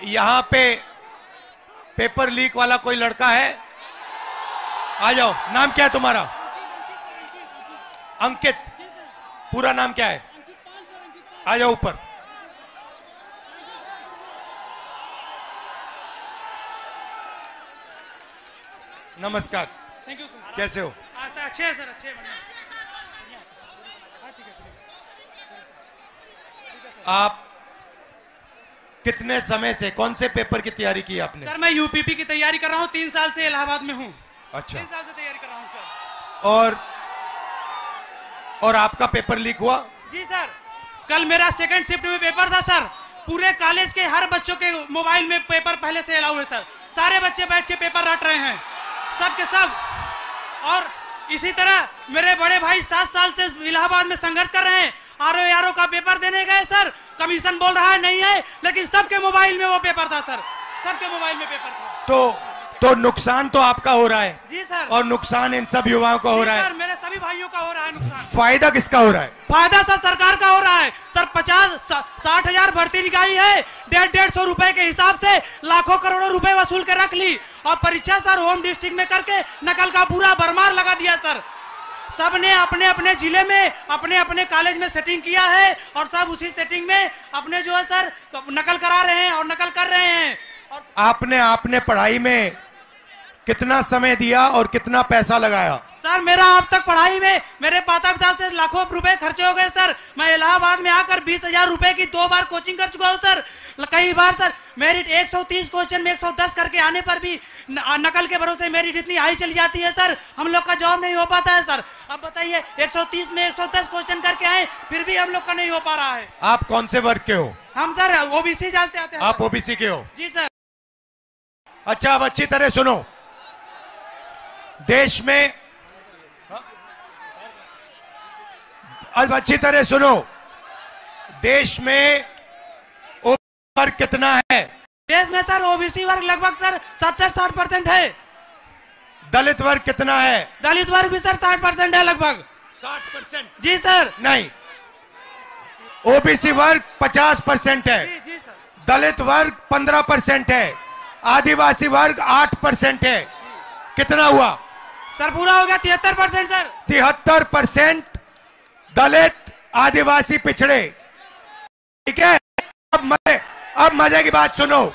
यहां पे paper leak वाला कोई लड़का है? आ जाओ। नाम क्या है तुम्हारा? अंकित। पूरा नाम क्या है? आ जाओ ऊपर। नमस्कार। Thank you sir. कैसे हो? सर अच्छे हैं सर, अच्छे हैं। आप कितने समय से कौन से पेपर की तैयारी की आपने? सर मैं यूपीपी की तैयारी कर रहा हूँ, 3 साल से इलाहाबाद में हूँ। अच्छा। 3 साल से तैयारी कर रहा हूँ सर। और आपका पेपर लीक हुआ? जी सर, कल मेरा सेकंड शिफ्ट में पेपर था सर। पूरे कॉलेज के हर बच्चों के मोबाइल में पेपर पहले से अलाउ है सर। सारे बच्चे बैठ के पेपर रट रहे हैं, सब के सब। और इसी तरह मेरे बड़े भाई 7 साल से इलाहाबाद में संघर्ष कर रहे हैं। आरओ का पेपर देने गए सर, कमीशन बोल रहा है नहीं है, लेकिन सबके मोबाइल में वो पेपर था सर, सबके मोबाइल में पेपर था। तो नुकसान तो आपका हो रहा है। जी सर। और नुकसान इन सब युवाओं का हो रहा है। सर मेरे सभी भाइयों का हो रहा है नुकसान। फायदा किसका हो रहा है? फायदा सर सरकार का हो रहा है सर। 50-60 हजार भर्ती निकाली है, 150 रुपए के हिसाब से लाखों करोड़ों रुपए वसूल के रख ली। और परीक्षा सर होम डिस्ट्रिक्ट में करके नकल का पूरा भरमार लगा दिया सर। सबने अपने अपने जिले में अपने अपने कॉलेज में सेटिंग किया है, और सब उसी सेटिंग में अपने जो है सर नकल करा रहे हैं और नकल कर रहे हैं। और आपने पढ़ाई में कितना समय दिया और कितना पैसा लगाया? सर मेरा अब तक पढ़ाई में मेरे माता पिता से लाखों रुपए खर्चे हो गए सर। मैं इलाहाबाद में आकर 20,000 रुपए की 2 बार कोचिंग कर चुका हूँ सर। कई बार सर मेरिट 130 क्वेश्चन में 110 करके आने पर भी नकल के भरोसे मेरिट इतनी हाई चली जाती है सर, हम लोग का जॉब नहीं हो पाता है सर। अब बताइए 130 में 110 क्वेश्चन करके आए, फिर भी हम लोग का नहीं हो पा रहा है। आप कौन से वर्ग के हो? हम सर ओबीसी जात से आते हैं। आप ओबीसी के हो? जी सर। अच्छा, अब अच्छी तरह सुनो। देश में, अब अच्छी तरह सुनो, देश में ओबीसी वर्ग कितना है? देश में सर ओबीसी वर्ग लगभग सर 70-60% है। दलित वर्ग कितना है? दलित वर्ग भी सर 60% है लगभग। 60%? जी सर। नहीं, ओबीसी वर्ग 50% है। जी सर। दलित वर्ग 15% है। आदिवासी वर्ग 8% है। कितना हुआ सर? पूरा हो गया 73% सर। 73% दलित, आदिवासी, पिछड़े। ठीक है। अब मजे की बात सुनो।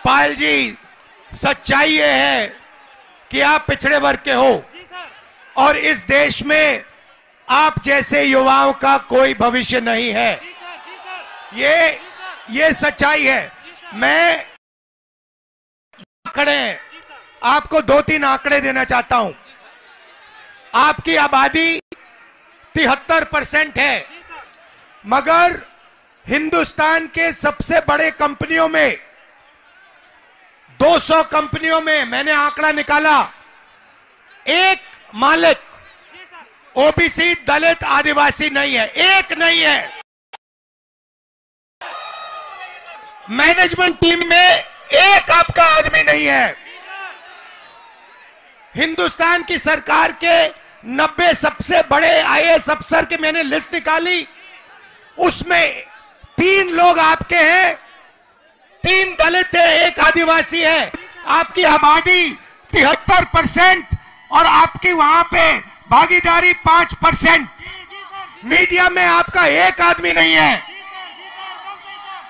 पाल जी, सच्चाई ये है कि आप पिछड़े वर्ग के हो। जी सर। और इस देश में आप जैसे युवाओं का कोई भविष्य नहीं है। जी सर, जी सर। ये सच्चाई है। मैं आंकड़े, आपको 2-3 आंकड़े देना चाहता हूं। आपकी आबादी 73% है, मगर हिंदुस्तान के सबसे बड़े कंपनियों में 200 कंपनियों में मैंने आंकड़ा निकाला, एक मालिक ओबीसी, दलित, आदिवासी नहीं है, एक नहीं है। मैनेजमेंट टीम में एक आपका आदमी नहीं है। हिंदुस्तान की सरकार के 90 सबसे बड़े आईएएस अफसर की मैंने लिस्ट निकाली, उसमें 3 लोग आपके हैं, 3 दलित है, 1 आदिवासी है। आपकी आबादी 73% और आपकी वहां पे भागीदारी 5%। मीडिया में आपका एक आदमी नहीं है।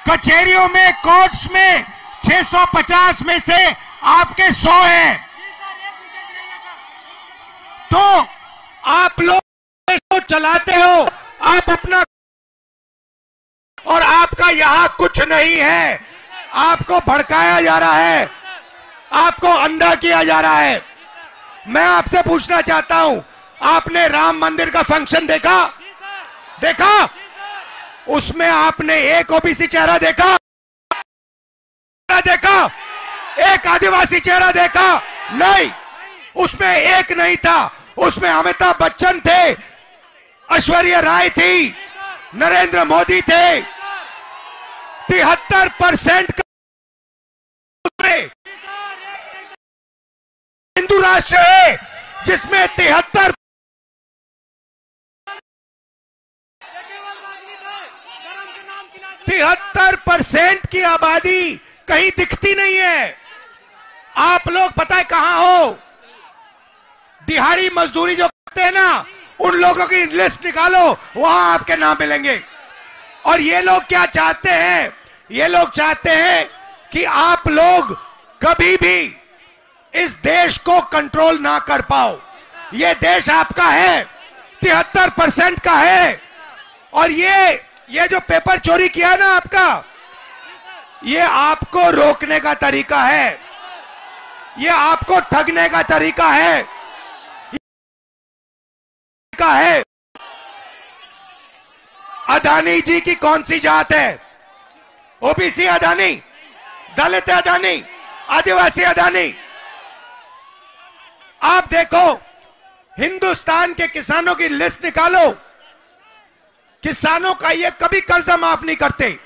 कचहरियों में, कोर्ट्स में 650 में से आपके 100 हैं। तो आप लोग देश को चलाते हो, आप अपना, और आपका यहां कुछ नहीं है। आपको भड़काया जा रहा है, आपको अंधा किया जा रहा है। मैं आपसे पूछना चाहता हूं, आपने राम मंदिर का फंक्शन देखा? उसमें आपने एक ओबीसी चेहरा देखा? एक आदिवासी चेहरा देखा? नहीं, उसमें एक नहीं था। उसमें अमिताभ बच्चन थे, ऐश्वर्या राय थी, नरेंद्र मोदी थे। 73% हिंदू राष्ट्र है जिसमें 73 73% की आबादी कहीं दिखती नहीं है। आप लोग पता है कहां हो? दिहाड़ी मजदूरी जो करते हैं ना, उन लोगों की लिस्ट निकालो, वहां आपके नाम मिलेंगे। और ये लोग क्या चाहते हैं? ये लोग चाहते हैं कि आप लोग कभी भी इस देश को कंट्रोल ना कर पाओ। ये देश आपका है, 73% का है। और ये जो पेपर चोरी किया ना आपका, ये आपको रोकने का तरीका है, ये आपको ठगने का तरीका है। अदानी जी की कौन सी जात है? ओबीसी अदानी, दलित अदानी, आदिवासी अदानी। आप देखो, हिंदुस्तान के किसानों की लिस्ट निकालो, किसानों का ये कभी कर्जा माफ नहीं करते।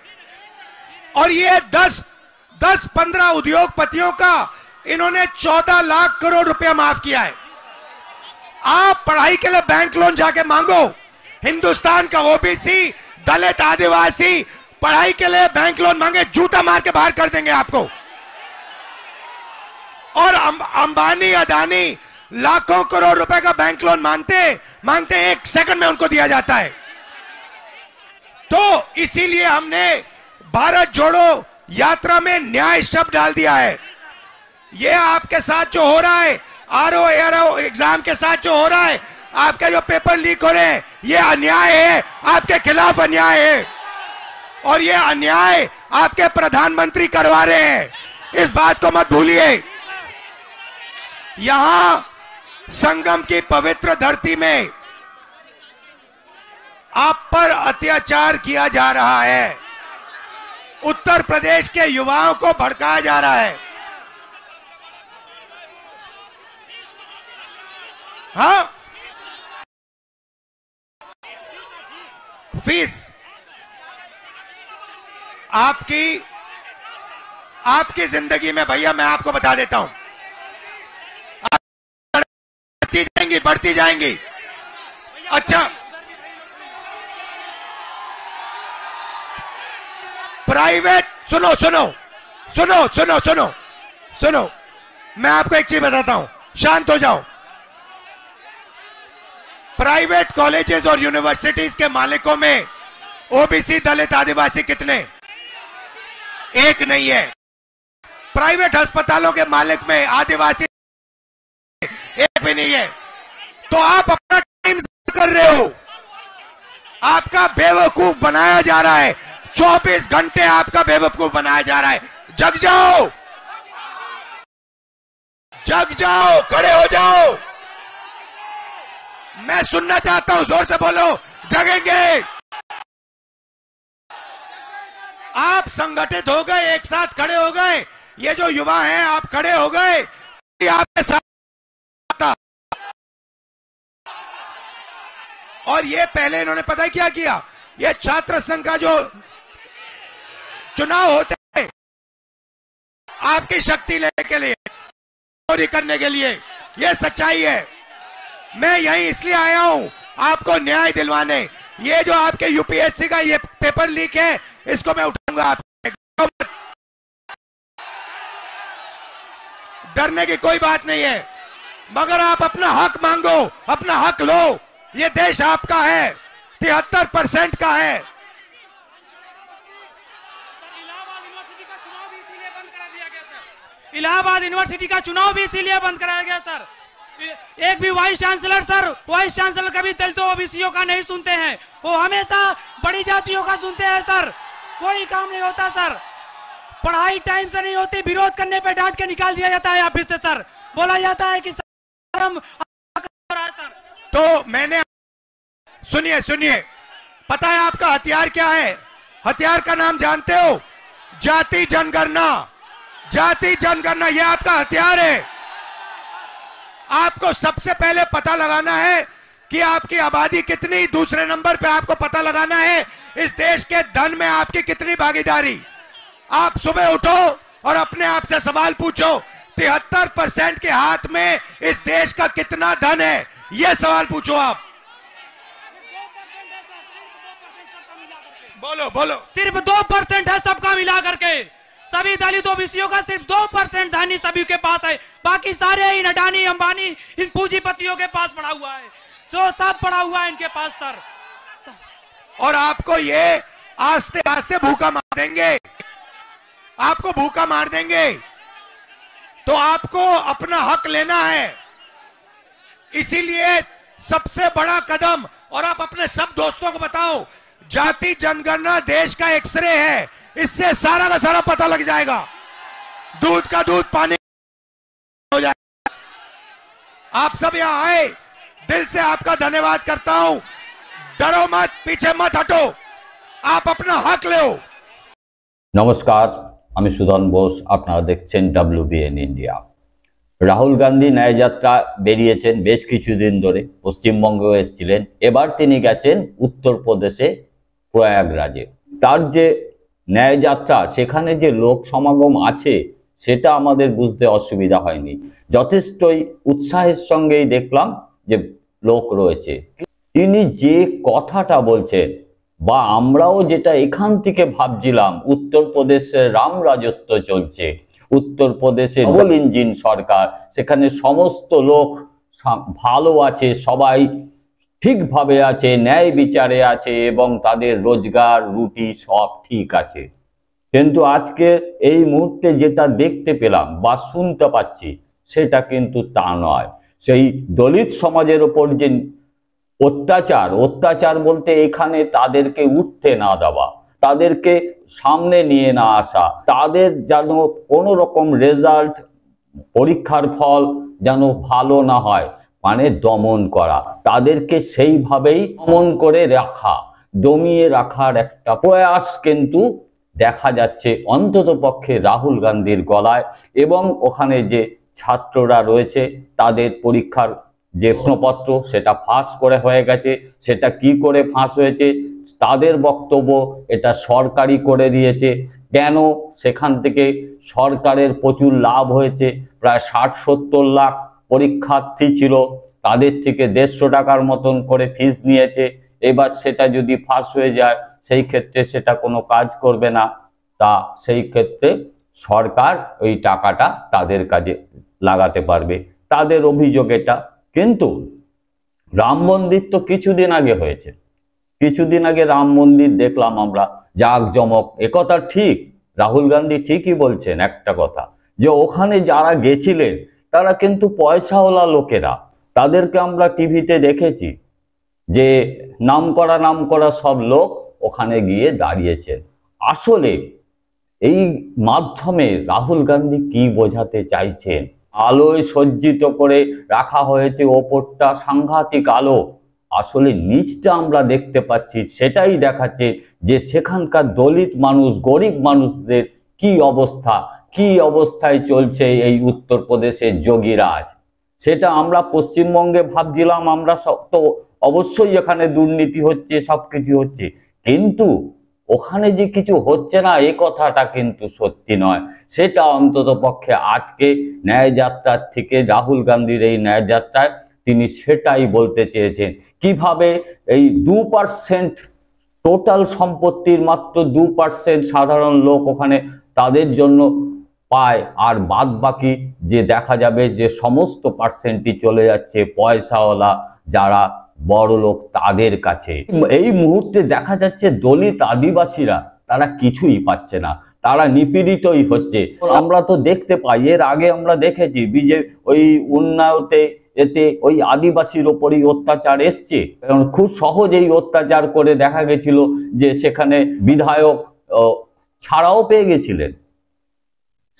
और ये 10-15 उद्योगपतियों का इन्होंने 14 लाख करोड़ रुपया माफ किया है। आप पढ़ाई के लिए बैंक लोन जाके मांगो, हिंदुस्तान का ओबीसी, दलित, आदिवासी पढ़ाई के लिए बैंक लोन मांगे, जूता मार के बाहर कर देंगे आपको। और अंबानी, अदानी लाखों करोड़ रुपए का बैंक लोन मांगते 1 सेकंड में उनको दिया जाता है। तो इसीलिए हमने भारत जोड़ो यात्रा में न्याय शब्द डाल दिया है। ये आपके साथ जो हो रहा है, आरओ एआरओ एग्जाम के साथ जो हो रहा है, आपके जो पेपर लीक हो रहे हैं, ये अन्याय है, आपके खिलाफ अन्याय है। और ये अन्याय आपके प्रधानमंत्री करवा रहे हैं, इस बात को मत भूलिए। यहां संगम की पवित्र धरती में आप पर अत्याचार किया जा रहा है, उत्तर प्रदेश के युवाओं को भड़काया जा रहा है। हाँ, फीस आपकी जिंदगी में भैया मैं आपको बता देता हूं, बढ़ती जाएंगी। अच्छा, प्राइवेट, सुनो, मैं आपको एक चीज बताता हूं, शांत हो जाओ। प्राइवेट कॉलेजेस और यूनिवर्सिटीज के मालिकों में ओबीसी, दलित, आदिवासी कितने? एक नहीं है। प्राइवेट अस्पतालों के मालिक में आदिवासी एक भी नहीं है। तो आप अपना टाइम कर रहे हो, आपका बेवकूफ बनाया जा रहा है। 24 घंटे आपका बेवकूफ बनाया जा रहा है। जग जाओ, खड़े हो जाओ। मैं सुनना चाहता हूं, जोर से बोलो, जगेंगे। आप संगठित हो गए, एक साथ खड़े हो गए। ये जो युवा हैं, आप खड़े हो गए, आपके साथ। और ये पहले इन्होंने पता है क्या किया? ये छात्र संघ का जो चुनाव होते हैं, आपकी शक्ति लेने के लिए, चोरी करने के लिए, ये सच्चाई है। मैं यहीं इसलिए आया हूं आपको न्याय दिलवाने। ये जो आपके यूपीएससी का ये पेपर लीक है, इसको मैं उठाऊंगा। आप डरने की कोई बात नहीं है, मगर आप अपना हक मांगो, अपना हक लो। ये देश आपका है, 73% का है। इलाहाबाद यूनिवर्सिटी का चुनाव भी इसीलिए बंद कराया गया सर। एक भी वाइस चांसलर कभी दलितों ओबीसीओं का नहीं सुनते हैं, वो हमेशा बड़ी जातियों का सुनते हैं सर। कोई काम नहीं होता सर, पढ़ाई टाइम से नहीं होती, विरोध करने पे डांट के निकाल दिया जाता है ऑफिस से सर। बोला जाता है कि सर हम सर। तो मैंने, सुनिए, पता है आपका हथियार क्या है? हथियार का नाम जानते हो? जाति जनगणना, ये आपका हथियार है। आपको सबसे पहले पता लगाना है कि आपकी आबादी कितनी, दूसरे नंबर पे आपको पता लगाना है इस देश के धन में आपकी कितनी भागीदारी। आप सुबह उठो और अपने आप से सवाल पूछो, 73% के हाथ में इस देश का कितना धन है? यह सवाल पूछो आप। बोलो बोलो। सिर्फ 2% है सबका मिला करके, सभी दलित ओबीसीओं का सिर्फ 2% धनी सभी के पास है, बाकी सारे इन अडानी अंबानी इन पूंजीपतियों के पास पड़ा हुआ है, जो सब पड़ा हुआ है इनके पास सर। और आपको ये आस्ते आस्ते भूखा मार देंगे, आपको भूखा मार देंगे। तो आपको अपना हक लेना है, इसीलिए सबसे बड़ा कदम, और आप अपने सब दोस्तों को बताओ, जाति जनगणना देश का एक्सरे है, इससे सारा का सारा पता लग जाएगा, दूध का दूध पानी हो जाएगा। आप सब यहां आए, दिल से आपका धन्यवाद करता हूं। डरो मत, पीछे मत हटो, आप अपना हक लो। नमस्कार, আমি সুধন বোস, আপনারা দেখছেন WBN ইন্ডিয়া। রাহুল গান্ধী ন্যায়যাত্রা বেরিয়েছেন বেশ কিছুদিন ধরে, পশ্চিমবঙ্গেও এসেছিলেন, এবার তিনি গেছেন উত্তরপ্রদেশে প্রয়াগরাজে। তার যে ন্যায়যাত্রা, সেখানে যে লোক সমাগম আছে সেটা আমাদের বুঝতে অসুবিধা হয়নি, যথেষ্টই উৎসাহের সঙ্গেই দেখলাম যে লোক রয়েছে। তিনি যে কথাটা বলছেন, বা আমরাও যেটা এখান থেকে ভাবছিলাম, উত্তরপ্রদেশে রাম রাজত্ব চলছে, উত্তরপ্রদেশে ডবল ইঞ্জিন সরকার, সেখানে সমস্ত লোক ভালো আছে, সবাই ঠিকভাবে আছে, ন্যায় বিচারে আছে এবং তাদের রোজগার রুটি সব ঠিক আছে। কিন্তু আজকে এই মুহূর্তে যেটা দেখতে পেলাম বা শুনতে পাচ্ছি সেটা কিন্তু তা নয়। সেই দলিত সমাজের ওপর যে অত্যাচার বলতে এখানে তাদেরকে উঠতে না দেওয়া, তাদেরকে সামনে নিয়ে না আসা, তাদের যেন কোনো রকম রেজাল্ট, পরীক্ষার ফল যেন ভালো না হয়, মানে দমন করা, তাদেরকে সেইভাবেই দমন করে রাখা, দমিয়ে রাখার একটা প্রয়াস কিন্তু দেখা যাচ্ছে অন্তত পক্ষে রাহুল গান্ধীর গলায়। এবং ওখানে যে ছাত্ররা রয়েছে তাদের পরীক্ষার যে প্রশ্নপত্র সেটা ফাঁস করে হয়ে গেছে, সেটা কি করে ফাঁস হয়েছে, তাদের বক্তব্য এটা সরকারি করে দিয়েছে। কেন? সেখান থেকে সরকারের প্রচুর লাভ হয়েছে, প্রায় 60-70 লাখ পরীক্ষার্থী ছিল, তাদের থেকে 150 টাকার মতন করে ফিস নিয়েছে। এবার সেটা যদি ফাঁস হয়ে যায় সেই ক্ষেত্রে সেটা কোনো কাজ করবে না, তা সেই ক্ষেত্রে সরকার ওই টাকাটা তাদের কাজে লাগাতে পারবে, তাদের অভিযোগ এটা। কিন্তু রাম মন্দির তো কিছুদিন আগে হয়েছে, কিছুদিন আগে রাম মন্দির দেখলাম আমরা, জাঁকজমক, একথা ঠিক, রাহুল গান্ধী ঠিকই বলছেন একটা কথা, যে ওখানে যারা গেছিলেন তারা কিন্তু পয়সাওয়ালা লোকেরা, তাদেরকে আমরা টিভিতে দেখেছি যে নামকরা সব লোক ওখানে গিয়ে দাঁড়িয়েছেন। আসলে এই মাধ্যমে রাহুল গান্ধী কি বোঝাতে চাইছেন? আলোয় সজ্জিত করে রাখা হয়েছে, ওপরটা সাংঘাতিক আলো, আসলে নিচটা আমরা দেখতে পাচ্ছি, সেটাই দেখাচ্ছে যে সেখানকার দলিত মানুষ, গরিব মানুষদের কি অবস্থা, কি অবস্থায় চলছে এই উত্তরপ্রদেশের যোগীরাজ। সেটা আমরা পশ্চিমবঙ্গে ভাবছিলাম, আমরা সব তো অবশ্যই এখানে দুর্নীতি হচ্ছে, সবকিছু হচ্ছে, কিন্তু ওখানে যে কিছু হচ্ছে না এ কথাটা কিন্তু সত্যি নয়। সেটা অন্তত পক্ষে আজকে ন্যায়যাত্রার থেকে, রাহুল গান্ধীর এই ন্যায়যাত্রায় তিনি সেটাই বলতে চেয়েছেন। কিভাবে এই 2% টোটাল সম্পত্তির মাত্র 2% সাধারণ লোক ওখানে তাদের জন্য পায়, আর বাদ বাকি যে দেখা যাবে যে সমস্ত পার্সেন্টই চলে যাচ্ছে পয়সাওয়ালা যারা বড় লোক তাদের কাছে। এই মুহূর্তে দেখা যাচ্ছে দলিত আদিবাসীরা তারা কিছুই পাচ্ছে না, তারা নিপীড়িতই হচ্ছে। আমরা তো দেখতে পাই, এর আগে আমরা দেখেছি ওই উন্নয়তে এতে ওই আদিবাসীর ওপরই অত্যাচার এসছে, কারণ খুব সহজেই অত্যাচার করে দেখা গেছিল যে সেখানে বিধায়ক ছাড়াও পেয়ে গেছিলেন,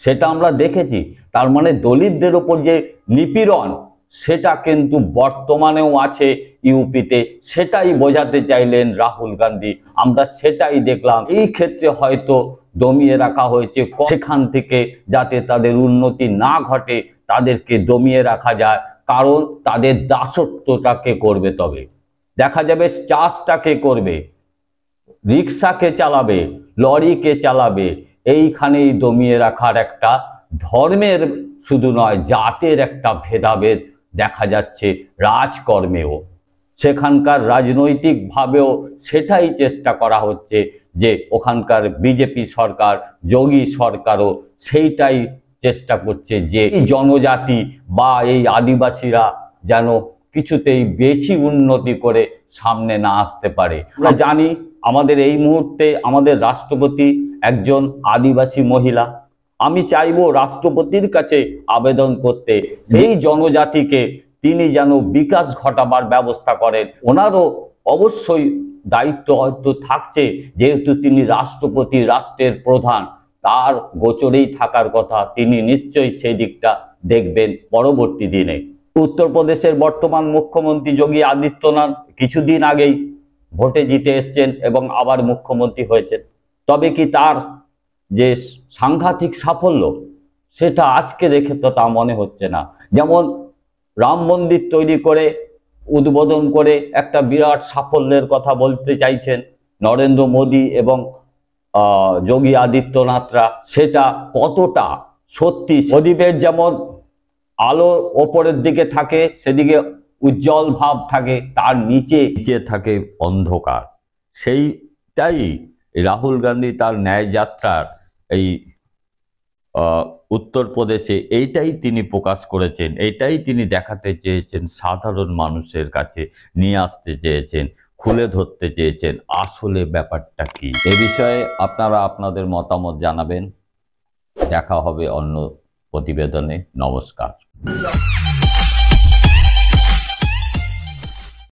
সেটা আমরা দেখেছি। তার মানে দলিতদের ওপর যে নিপীড়ন সেটা কিন্তু বর্তমানেও আছে ইউপিতে, সেটাই বোঝাতে চাইলেন রাহুল গান্ধী, আমরা সেটাই দেখলাম। এই ক্ষেত্রে হয়তো দমিয়ে রাখা হয়েছে সেখান থেকে, যাতে তাদের উন্নতি না ঘটে তাদেরকে দমিয়ে রাখা যায়, কারণ তাদের দাসত্বটাকে করবে, তবে দেখা যাবে চাষটাকে করবে, রিক্সাকে চালাবে, লরিকে চালাবে। এইখানেই দমিয়ে রাখার একটা ধর্মের শুধু নয়, জাতের একটা ভেদাভেদ দেখা যাচ্ছে রাজকর্মেও, সেখানকার রাজনৈতিকভাবেও সেটাই চেষ্টা করা হচ্ছে যে ওখানকার বিজেপি সরকার, যোগী সরকারও সেইটাই চেষ্টা করছে যে জনজাতি বা এই আদিবাসীরা যেন কিছুতেই বেশি উন্নতি করে সামনে না আসতে পারে। আমরা জানি আমাদের এই মুহূর্তে আমাদের রাষ্ট্রপতি একজন আদিবাসী মহিলা। আমি চাইবো রাষ্ট্রপতির কাছে আবেদন করতে এই জনজাতিকে তিনি যেন বিকাশ ঘটাবার ব্যবস্থা করেন। ওনারও অবশ্যই দায়িত্ব হয়তো থাকছে, যেহেতু তিনি রাষ্ট্রপতি, রাষ্ট্রের প্রধান, তার গোচরেই থাকার কথা, তিনি নিশ্চয়ই সেই দিকটা দেখবেন পরবর্তী দিনে। উত্তরপ্রদেশের বর্তমান মুখ্যমন্ত্রী যোগী আদিত্যনাথ কিছুদিন আগেই ভোটে জিতে এসছেন এবং আবার মুখ্যমন্ত্রী হয়েছেন। তবে কি তার যে সাংঘাতিক সাফল্য সেটা আজকে দেখে তো তা মনে হচ্ছে না। যেমন রাম মন্দির তৈরি করে উদ্বোধন করে একটা বিরাট সাফল্যের কথা বলতে চাইছেন নরেন্দ্র মোদী এবং যোগী আদিত্যনাথরা, সেটা কতটা সত্যি? প্রদীপের যেমন আলো ওপরের দিকে থাকে, সেদিকে উজ্জ্বল ভাব থাকে, তার নিচে থাকে অন্ধকার। সেইটাই রাহুল গান্ধী তার ন্যায় যাত্রার এই উত্তরপ্রদেশে এইটাই তিনি প্রকাশ করেছেন, এইটাই তিনি দেখাতে চেয়েছেন, সাধারণ মানুষের কাছে নিয়ে আসতে চেয়েছেন, খুলে ধরতে চেয়েছেন আসলে ব্যাপারটা কি। এ বিষয়ে আপনারা আপনাদের মতামত জানাবেন। দেখা হবে অন্য প্রতিবেদনে। নমস্কার।